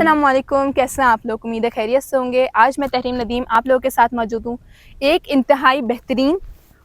अस्सलाम वालेकुम, कैसे हैं आप लोग। उम्मीद है खैरियत से होंगे। आज मैं तहरीम नदीम आप लोगों के साथ मौजूद हूँ एक इंतहाई बेहतरीन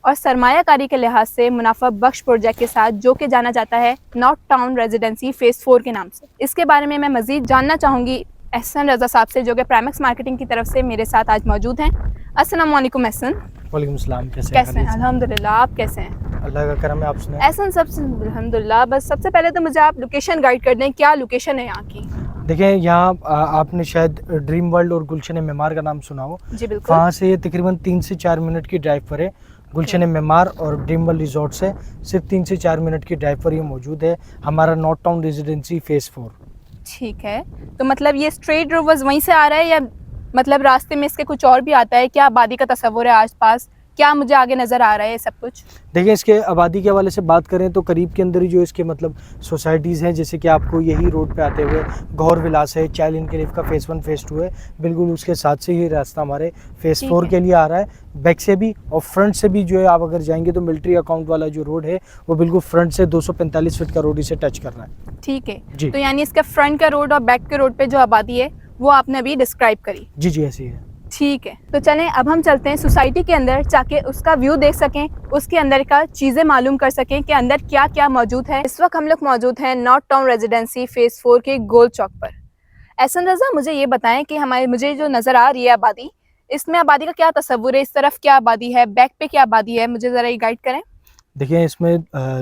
और सरमायाकारी के लिहाज से मुनाफा बख्श प्रोजेक्ट के साथ, जो कि जाना जाता है नॉर्थ टाउन रेजिडेंसी फ़ेज़ 4 के नाम से। इसके बारे में मैं मज़ीद जानना चाहूँगी एहसन रज़ा साहब से, जो कि प्राइमेक्स मार्केटिंग की तरफ से मेरे साथ आज मौजूद हैं। अस्सलाम वालेकुम एहसन। वालेकुम सलाम। कैसे हैं? अल्हम्दुलिल्लाह, आप कैसे हैं? अल्लाह का करम है। आप सुनाएं। एहसन, सबसे अल्हम्दुलिल्लाह। बस सबसे पहले तो मुझे आप लोकेशन गाइड कर दें, क्या लोकेशन है यहाँ की? देखिए, यहाँ आपने शायद ड्रीम वर्ल्ड और गुलशन मेमार का नाम सुना हो। जी बिल्कुल। वहाँ से ये तकरीबन 3 से 4 मिनट की ड्राइव पर है। गुलशन मेमार और ड्रीम वर्ल्ड रिजॉर्ट से सिर्फ 3 से 4 मिनट की ड्राइव पर ये मौजूद है, हमारा नॉर्थ टाउन रेजिडेंसी फ़ेज़ 4। ठीक है, तो मतलब ये स्ट्रेट रोड बस वहीं से आ रहा है, या मतलब रास्ते में इसके कुछ और भी आता है? क्या आबादी का तस्वुर है आसपास? क्या मुझे आगे नज़र आ रहा है सब कुछ? देखिए, इसके आबादी के हवाले से बात करें तो करीब के अंदर ही जो इसके मतलब सोसाइटीज़ हैं, जैसे कि आपको यही रोड पे आते हुए गौर विलास है, चाइल्ड इनक्लेव का फ़ेज़ 1 फ़ेज़ 2 है, बिल्कुल उसके साथ से ही रास्ता हमारे फ़ेज़ 4 के लिए आ रहा है। बैक से भी और फ्रंट से भी जो है, आप अगर जाएंगे तो मिलिट्री अकाउंट वाला जो रोड है वो बिल्कुल फ्रंट से 245 फीट का रोड इसे टच कर रहा है। ठीक है जी। तो यानी इसका फ्रंट का रोड और बैक के रोड पे जो आबादी है वो आपने अभी डिस्क्राइब करी। जी जी, ऐसी है। ठीक है, तो चलें अब हम चलते हैं सोसाइटी के अंदर, ताकि उसका व्यू देख सकें, उसके अंदर का चीज़ें मालूम कर सकें कि अंदर क्या क्या मौजूद है। इस वक्त हम लोग मौजूद हैं नॉर्थ टाउन रेजिडेंसी फ़ेज़ 4 के गोल चौक पर। एहसन रज़ा, मुझे ये बताएं कि मुझे जो नज़र आ रही है आबादी, इसमें आबादी का क्या तस्वुर है? इस तरफ क्या आबादी है, बैक पे क्या आबादी है? मुझे ज़रा ये गाइड करें। देखिए, इसमें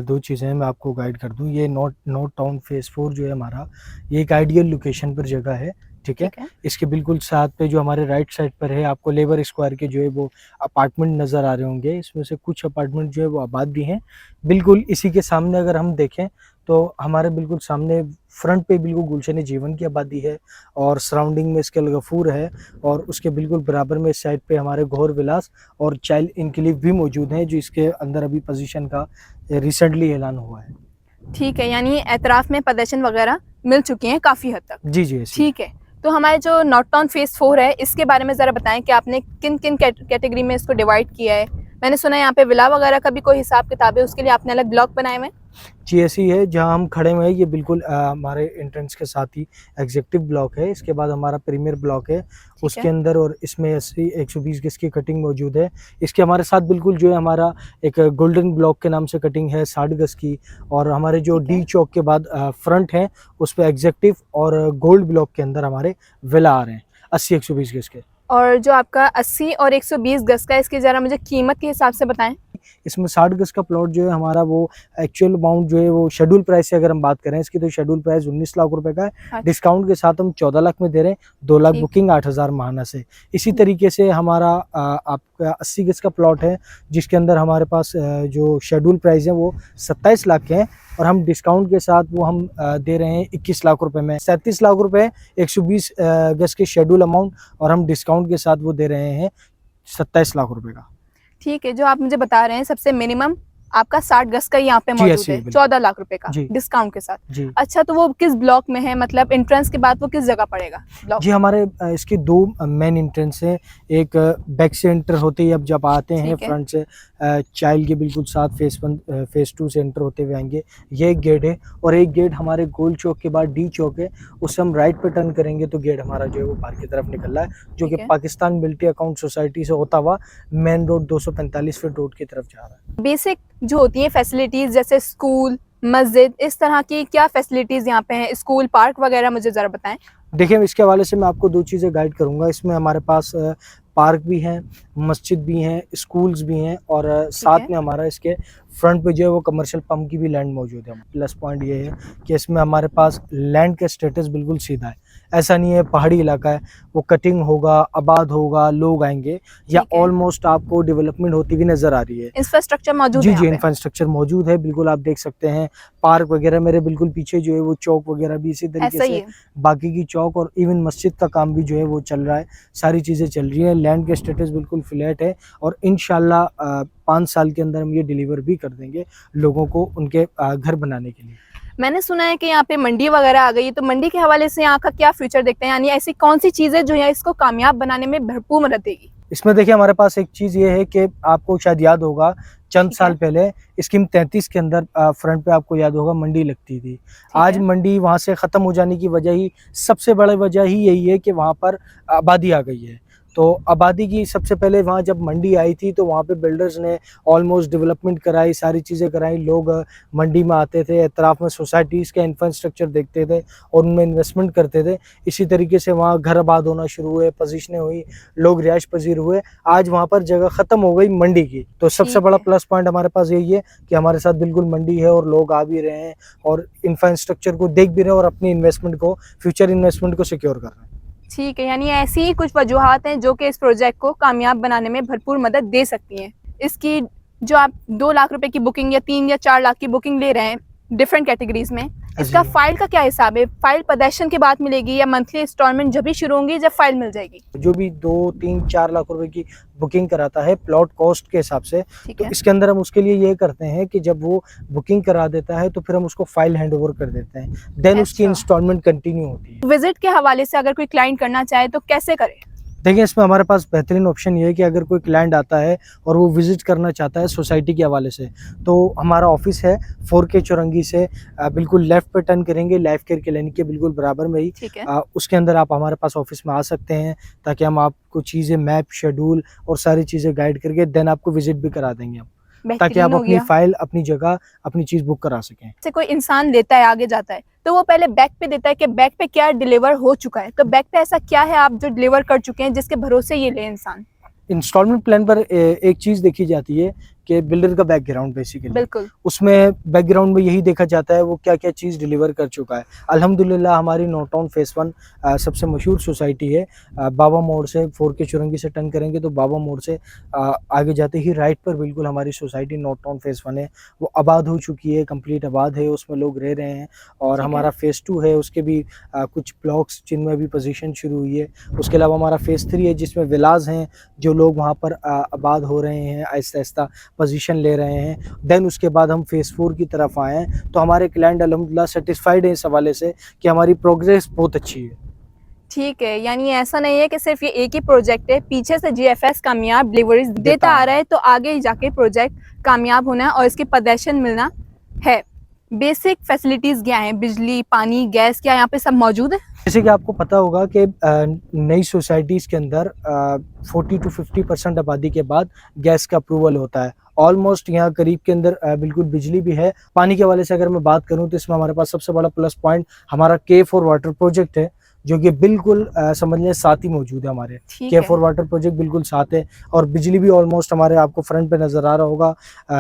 2 चीज़ें हैं, मैं आपको गाइड कर दूँ। ये नॉर्थ टाउन फ़ेज़ 4 जो है हमारा, ये एक आइडियल लोकेशन पर जगह है, ठीक है? ठीक है। इसके बिल्कुल साथ पे जो हमारे राइट साइड पर है, आपको लेबर स्क्वायर के जो है वो अपार्टमेंट नज़र आ रहे होंगे। इसमें से कुछ अपार्टमेंट जो है वो आबाद भी हैं। बिल्कुल इसी के सामने अगर हम देखें तो हमारे बिल्कुल सामने फ्रंट पे बिल्कुल गुलशन जीवन की आबादी है, और सराउंडिंग में इसके गफूर है, और उसके बिल्कुल बराबर में इस साइड पे हमारे गौर विलास और चाइल्ड इनक्लेव भी मौजूद हैं, जो इसके अंदर अभी पोजीशन का रिसेंटली ऐलान हुआ है। ठीक है, यानी एतराफ़ में पोजीशन वगैरह मिल चुकी हैं काफ़ी हद तक। जी जी, ऐसी। ठीक है, तो हमारे जो नॉर्थ टाउन फ़ेज़ 4 है, इसके बारे में ज़रा बताएं कि आपने किन किन कैटेगरी में इसको डिवाइड किया है। मैंने सुना है यहाँ पे विला वगैरह का भी कोई हिसाब किताब है, उसके लिए आपने अलग ब्लॉक बनाए हुए हैं। जी, ऐसी है। जहाँ हम खड़े हुए हैं ये बिल्कुल हमारे एंट्रेंस के साथ ही एग्जीक्यूटिव ब्लॉक है। इसके बाद हमारा प्रीमियर ब्लॉक है, उसके अंदर, और इसमें 80-120 गज की कटिंग मौजूद है। इसके हमारे साथ बिल्कुल जो है हमारा एक गोल्डन ब्लॉक के नाम से कटिंग है 60 गज की, और हमारे जो डी चौक के बाद फ्रंट है उस पर एग्जीक्यूटिव और गोल्ड ब्लॉक के अंदर हमारे विला आ रहे हैं 80-120 गज के। और जो आपका 80 और 120 गज का, इसकी ज़रा मुझे कीमत के हिसाब से बताएं। इसमें 60 गज का प्लॉट जो है हमारा, वो एक्चुअल अमाउंट जो है वो शेड्यूल प्राइस से अगर हम बात करें इसकी, तो शेड्यूल प्राइस 19 लाख रुपए का है। अच्छा। डिस्काउंट के साथ हम 14 लाख में दे रहे हैं, 2 लाख बुकिंग, 8,000 माहाना से। इसी तरीके से हमारा आपका 80 गज का प्लॉट है, जिसके अंदर हमारे पास जो शेड्यूल प्राइस है वो 27 लाख के हैं, और हम डिस्काउंट के साथ वो हम दे रहे हैं 21 लाख रुपए में। 37 लाख रुपए 120 गज के शेड्यूल अमाउंट, और हम डिस्काउंट के साथ वो दे रहे हैं 27 लाख रुपए का। ठीक है, जो आप मुझे बता रहे हैं सबसे मिनिमम आपका 60 गज का यहाँ पे मौजूद है 14 लाख रुपए का डिस्काउंट के साथ। जी। अच्छा, तो वो किस ब्लॉक में है? मतलब एंट्रेंस के बाद वो किस जगह पड़ेगा ब्लॉक? जी, हमारे इसके 2 मेन एंट्रेंस हैं। एक बैक से एंटर होते ही अब जब आते हैं, फ्रंट से चाइल्ड के बिल्कुल साथ फ़ेज़ 1 फ़ेज़ 2 से एंटर होते हुए आएंगे, ये एक गेट है। और एक गेट हमारे गोल चौक के बाद डी चौक है, उससे हम राइट पे टर्न करेंगे तो गेट हमारा जो है वो बाहर की तरफ निकल रहा है, जो कि पाकिस्तान मिलिट्री अकाउंट सोसाइटी से होता हुआ मेन रोड 245 फीट रोड की तरफ जा रहा है। बेसिक जो होती है फैसिलिटीज़, जैसे स्कूल, मस्जिद, इस तरह की क्या फैसिलिटीज़ यहाँ पे हैं? स्कूल, पार्क वगैरह मुझे ज़रा बताएं। देखिए, इसके हवाले से मैं आपको 2 चीज़ें गाइड करूँगा। इसमें हमारे पास पार्क भी हैं, मस्जिद भी हैं, स्कूल्स भी हैं, और साथ में हमारा इसके फ्रंट पे जो है वो कमर्शियल पंप की भी लैंड मौजूद है। प्लस पॉइंट ये है कि इसमें हमारे पास लैंड का स्टेटस बिल्कुल सीधा है। ऐसा नहीं है पहाड़ी इलाका है, वो कटिंग होगा, आबाद होगा, लोग आएंगे, या ऑलमोस्ट आपको डेवलपमेंट होती हुई नजर आ रही है। इंफ्रास्ट्रक्चर मौजूद है। जी, इंफ्रास्ट्रक्चर मौजूद है, बिल्कुल आप देख सकते हैं। पार्क वगैरह मेरे बिल्कुल पीछे जो है वो चौक वगैरह भी इसी तरीके से, बाकी की चौक और इवन मस्जिद का काम भी जो है वो चल रहा है। सारी चीज़ें चल रही है। लैंड का स्टेटस बिल्कुल फ्लैट है, और इंशाल्लाह 5 साल के अंदर हम ये डिलीवर भी कर देंगे लोगों को उनके घर बनाने के लिए। मैंने सुना है कि यहाँ पे मंडी वगैरह आ गई है, तो मंडी के हवाले से यहाँ का क्या फ्यूचर देखते हैं? यानी ऐसी कौन सी चीज़ें जो है इसको कामयाब बनाने में भरपूर मदद देगी? इसमें देखिए हमारे पास एक चीज़ ये है कि आपको शायद याद होगा चंद ठीक साल है। पहले स्कीम 33 के अंदर फ्रंट पे आपको याद होगा मंडी लगती थी। आज है। मंडी वहाँ से ख़त्म हो जाने की वजह ही सबसे बड़ी वजह ही यही है कि वहाँ पर आबादी आ गई है। तो आबादी की सबसे पहले वहाँ जब मंडी आई थी तो वहाँ पे बिल्डर्स ने ऑलमोस्ट डेवलपमेंट कराई, सारी चीज़ें कराई। लोग मंडी में आते थे, एतराफ़ में सोसाइटीज़ का इंफ्रास्ट्रक्चर देखते थे और उनमें इन्वेस्टमेंट करते थे। इसी तरीके से वहाँ घर आबाद होना शुरू हुए, पोज़ीशनें हुई, लोग रिहाइश पज़ीर हुए। आज वहाँ पर जगह ख़त्म हो गई मंडी की। तो सबसे ठीक बड़ा है। प्लस पॉइंट हमारे पास यही है कि हमारे साथ बिल्कुल मंडी है और लोग आ भी रहे हैं और इंफ्रास्ट्रक्चर को देख भी रहे हैं और अपनी इन्वेस्टमेंट को, फ्यूचर इन्वेस्टमेंट को सिक्योर कर रहे हैं। ठीक है, यानी ऐसी ही कुछ वजूहात हैं जो कि इस प्रोजेक्ट को कामयाब बनाने में भरपूर मदद दे सकती हैं। इसकी जो आप 2 लाख रुपए की बुकिंग या 3 या 4 लाख की बुकिंग ले रहे हैं डिफरेंट कैटेगरीज में, इसका जी। फाइल का क्या हिसाब है? फाइल पोजेशन के बाद मिलेगी या मंथली इंस्टॉलमेंट जब भी शुरू होंगी जब फाइल मिल जाएगी? जो भी 2, 3, 4 लाख रुपए की बुकिंग कराता है प्लॉट कॉस्ट के हिसाब से, ठीक तो है। इसके अंदर हम उसके लिए ये करते हैं कि जब वो बुकिंग करा देता है तो फिर हम उसको फाइल हैंडओवर कर देते हैं। देन उसकी अच्छा। इंस्टॉलमेंट कंटिन्यू होती है। विजिट के हवाले से अगर कोई क्लाइंट करना चाहे तो कैसे करे? देखिए इसमें हमारे पास बेहतरीन ऑप्शन ये है कि अगर कोई क्लाइंट आता है और वो विज़िट करना चाहता है सोसाइटी के हवाले से, तो हमारा ऑफ़िस है 4K चौरंगी से बिल्कुल लेफ़्ट पे टर्न करेंगे लाइफ केयर क्लिनिक के बिल्कुल बराबर में ही। ठीक है। उसके अंदर आप हमारे पास ऑफ़िस में आ सकते हैं ताकि हम आपको चीज़ें मैप, शेड्यूल और सारी चीज़ें गाइड करके देन आपको विज़िट भी करा देंगे हम, ताकि आप बेहतरीन हो अपनी गया। फ़ाइल, अपनी जगह, अपनी चीज़ बुक करा सकें। से कोई इंसान लेता है, आगे जाता है, तो वो पहले बैक पे देता है कि बैक पे क्या डिलीवर हो चुका है। तो बैक पे ऐसा क्या है आप जो डिलीवर कर चुके हैं जिसके भरोसे ये ले इंसान? इंस्टॉलमेंट प्लान पर एक चीज़ देखी जाती है कि बिल्डर का बैकग्राउंड बेसिकली। बिल्कुल। उसमें बैकग्राउंड में यही देखा जाता है वो क्या-क्या चीज़ डिलीवर कर चुका है। अल्हम्दुलिल्लाह हमारी नो टाउन फेज़ 1 सबसे मशहूर सोसाइटी है। बाबा मोड़ से 4K चौरंगी से टर्न करेंगे तो बाबा मोड़ से आगे जाते ही राइट पर बिल्कुल हमारी सोसाइटी नो टाउन फेज़ 1 है। वो आबाद हो चुकी है, कंप्लीट आबाद है, उसमें लोग रह रहे हैं। और ठीक है। हमारा फेज़ 2 है, उसके भी कुछ ब्लॉक्स जिनमें अभी पोज़ीशन शुरू हुई है। उसके अलावा हमारा फेज़ 3 है जिसमें विलाज़ हैं, जो लोग वहाँ पर आबाद हो रहे हैं, आहिस्ता-आहिस्ता पोज़ीशन ले रहे हैं। देन उसके बाद हम फेज़ 4 की तरफ आए हैं, तो हमारे क्लाइंट अल्हम्दुलिल्लाह सैटिस्फाइड हैं इस हवाले से कि हमारी प्रोग्रेस बहुत अच्छी है। ठीक है, यानी ऐसा नहीं है कि सिर्फ ये एक ही प्रोजेक्ट है, पीछे से जीएफएस कामयाब डिलीवरीज देता आ रहा है, तो आगे जाके प्रोजेक्ट कामयाब होना है और इसकी पोजीशन मिलना है। बेसिक फैसिलिटीज़ क्या हैं? बिजली, पानी, गैस क्या यहाँ पे सब मौजूद है? जैसे कि आपको पता होगा कि नई सोसाइटीज़ के अंदर 40 to 50% आबादी के बाद गैस का अप्रूवल होता है। ऑलमोस्ट यहाँ करीब के अंदर बिल्कुल बिजली भी है। पानी के हवाले से अगर मैं बात करूँ तो इसमें हमारे पास सबसे बड़ा प्लस पॉइंट हमारा K4 वाटर प्रोजेक्ट है, जो कि बिल्कुल समझ लें साथ ही मौजूद है हमारे। ठीक है। K4 वाटर प्रोजेक्ट बिल्कुल साथ है और बिजली भी ऑलमोस्ट हमारे आपको फ्रंट पे नज़र आ रहा होगा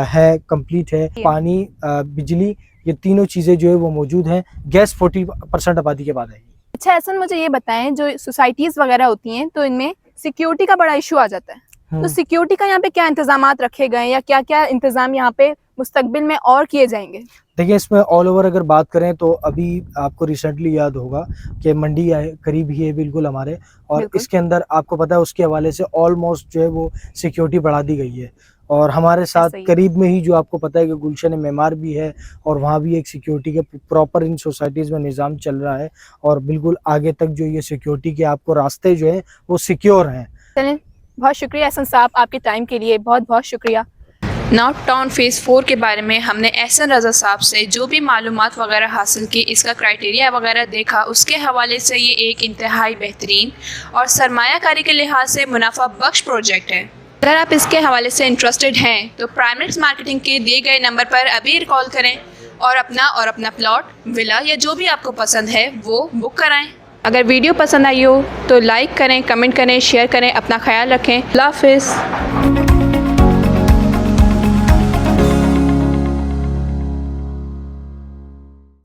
है, कंप्लीट है। पानी, बिजली, ये तीनों चीज़ें जो है वो मौजूद हैं। गैस 40% आबादी के बाद आएगी। अच्छा एहसन, मुझे ये बताएं, जो सोसाइटीज़ वगैरह होती हैं तो इनमें सिक्योरिटी का बड़ा इशू आ जाता है, तो सिक्योरिटी का यहाँ पे क्या इंतजामात रखे गए हैं या क्या-क्या इंतजाम यहाँ पे मुस्तकबिल में और किए जाएंगे? देखिए इसमें ऑल ओवर अगर बात करें तो अभी आपको रिसेंटली याद होगा कि मंडी करीब ही है बिल्कुल हमारे, और बिल्कुल। इसके अंदर आपको पता है उसके हवाले से ऑलमोस्ट जो है वो सिक्योरिटी बढ़ा दी गई है। और हमारे साथ ऐसा ही है। करीब में ही जो आपको पता है कि गुलशन मेमार भी है और वहाँ भी एक सिक्योरिटी के प्रॉपर इन सोसाइटीज़ में निज़ाम चल रहा है और बिल्कुल आगे तक जो ये सिक्योरिटी के आपको रास्ते जो हैं वो सिक्योर हैं। चलें, बहुत शुक्रिया एहसन साहब आपके टाइम के लिए, बहुत-बहुत शुक्रिया। नॉर्थ टाउन फेज़ 4 के बारे में हमने एहसन रज़ा साहब से जो भी मालूमात वगैरह हासिल की, इसका क्राइटेरिया वगैरह देखा, उसके हवाले से ये एक इंतहाई बेहतरीन और सरमायाकारी के लिहाज से मुनाफा बख्श प्रोजेक्ट है। अगर आप इसके हवाले से इंटरेस्टेड हैं तो प्राइमेक्स मार्केटिंग के दिए गए नंबर पर अभी कॉल करें और अपना प्लॉट, विला या जो भी आपको पसंद है वो बुक कराएं। अगर वीडियो पसंद आई हो तो लाइक करें, कमेंट करें, शेयर करें। अपना ख्याल रखें। अल्लाह हाफ़िज़।